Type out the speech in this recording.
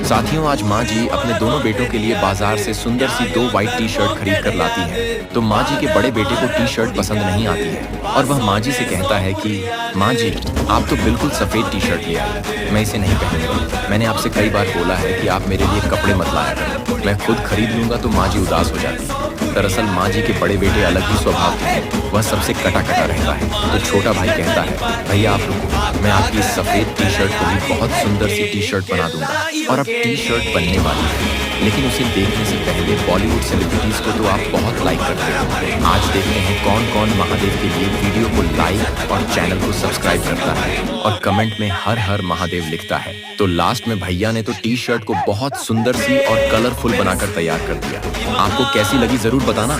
साथियों, आज माँ जी अपने दोनों बेटों के लिए बाजार से सुंदर सी 2 व्हाइट टी शर्ट खरीद कर लाती है। तो माँ जी के बड़े बेटे को टी शर्ट पसंद नहीं आती है और वह माँ जी से कहता है कि माँ जी, आप तो बिल्कुल सफ़ेद टी शर्ट ले आई, मैं इसे नहीं पहनूंगा। मैंने आपसे कई बार बोला है कि आप मेरे लिए कपड़े मत लाया करें, मैं खुद खरीद लूंगा। तो माँ जी उदास हो जाती है। दरअसल माँ जी के बड़े बेटे अलग ही स्वभाव के हैं, वह सबसे कटा कटा रहता है। तो छोटा भाई कहता है, भैया आप रुको, मैं आपकी इस सफ़ेद टी शर्ट को भी बहुत सुंदर सी टी शर्ट बना दूंगा। और अब टी शर्ट बनने वाली है, लेकिन उसे देखने से पहले बॉलीवुड सेलिब्रिटीज को तो आप बहुत लाइक करते हो। आज देखते हैं कौन कौन महादेव के लिए वीडियो को लाइक और चैनल को सब्सक्राइब करता है और कमेंट में हर हर महादेव लिखता है। तो लास्ट में भैया ने तो टी शर्ट को बहुत सुंदर सी और कलरफुल बनाकर तैयार कर दिया। आपको कैसी लगी जरूर बताना।